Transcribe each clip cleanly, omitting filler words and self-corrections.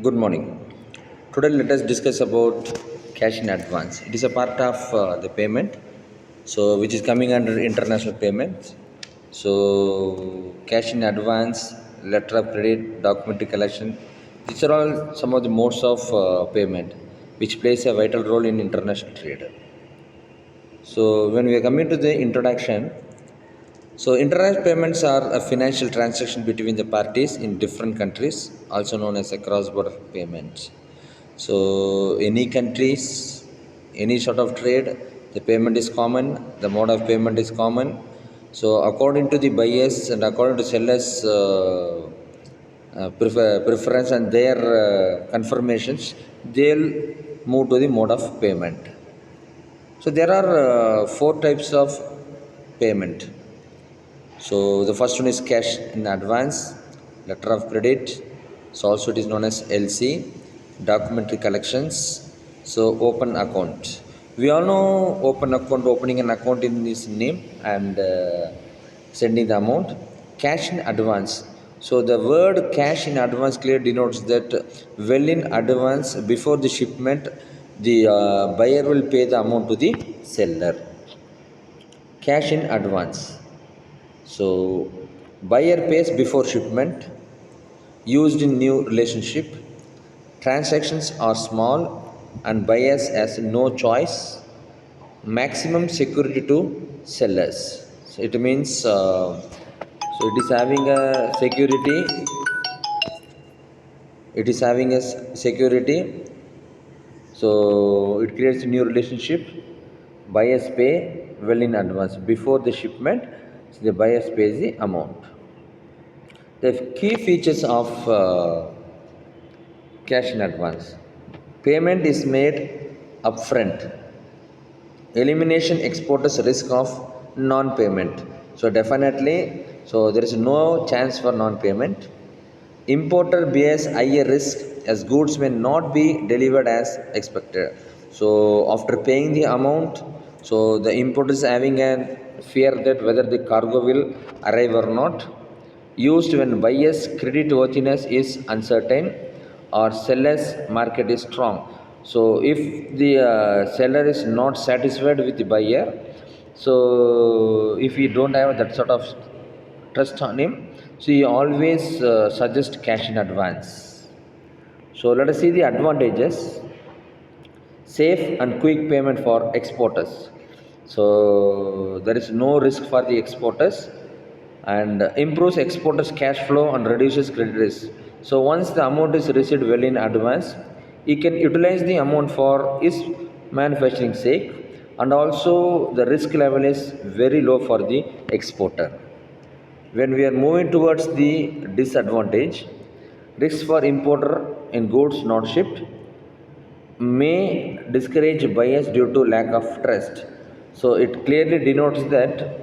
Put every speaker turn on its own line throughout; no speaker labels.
Good morning. Today let us discuss about cash in advance. It is a part of the payment, so which is coming under international payments. So cash in advance, letter of credit, documentary collection. These are all some of the modes of payment, which plays a vital role in international trade. So when we are coming to the introduction, so international payments are a financial transaction between the parties in different countries, also known as a cross-border payment. So any countries, any sort of trade, the payment is common, the mode of payment is common. So according to the buyers and according to sellers' preference and their confirmations, they'll move to the mode of payment. So there are four types of payment. So the first one is cash in advance, letter of credit. So also it is known as LC, documentary collections. So open account. We all know open account, opening an account in this name and sending the amount. Cash in advance. So the word cash in advance clearly denotes that well in advance before the shipment, the buyer will pay the amount to the seller. Cash in advance. So buyer pays before shipment, used in new relationship. Transactions are small and buyers has no choice. Maximum security to sellers. So it means so it is having a security. It is having a security. So it creates a new relationship. Buyers pay well in advance before the shipment. So the buyers pays the amount. The key features of cash in advance. Payment is made upfront. Elimination exporters risk of non-payment. So definitely, so there is no chance for non-payment. Importer bears higher risk as goods may not be delivered as expected. So after paying the amount, so the importer is having a fear that whether the cargo will arrive or not. Used when buyer's credit worthiness is uncertain or seller's market is strong. So if the seller is not satisfied with the buyer, so if he don't have that sort of trust on him, so he always suggest cash in advance. So let us see the advantages. Safe and quick payment for exporters. So there is no risk for the exporters and improves exporters cash flow and reduces credit risk. So once the amount is received well in advance, he can utilize the amount for his manufacturing sake, and also the risk level is very low for the exporter. When we are moving towards the disadvantage, risks for importer in goods not shipped may discourage buyers due to lack of trust. So it clearly denotes that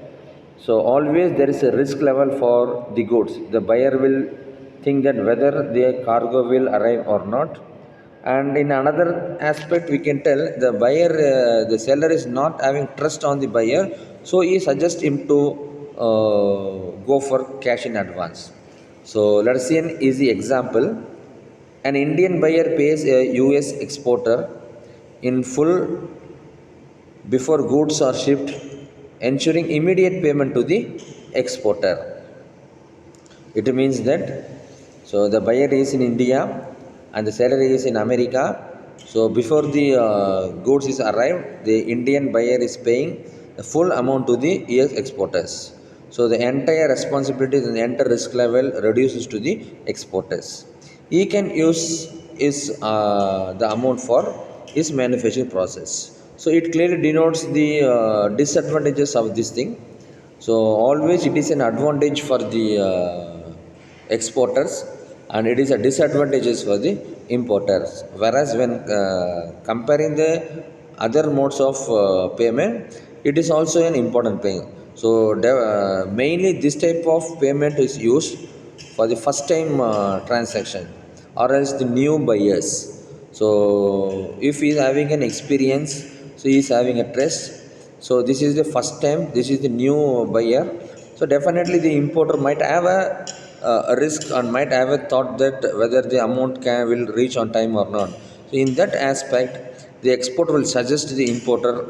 so always there is a risk level for the goods. The buyer will think that whether the cargo will arrive or not. And in another aspect, we can tell the buyer, the seller is not having trust on the buyer, so he suggests him to go for cash in advance. So let us see an easy example. An Indian buyer pays a US exporter in full before goods are shipped, ensuring immediate payment to the exporter. It means that so the buyer is in India and the seller is in America. So before the goods is arrived, the Indian buyer is paying the full amount to the US exporters. So the entire responsibility and the entire risk level reduces to the exporters. He can use his the amount for his manufacturing process. So it clearly denotes the disadvantages of this thing. So always it is an advantage for the exporters and it is a disadvantages for the importers. Whereas when comparing the other modes of payment, it is also an important thing. So mainly this type of payment is used for the first time transaction or else the new buyers. So if he is having an experience, so he is having a trust. So this is the first time, this is the new buyer. So definitely the importer might have a a risk and might have a thought that whether the amount will reach on time or not. So in that aspect, the exporter will suggest the importer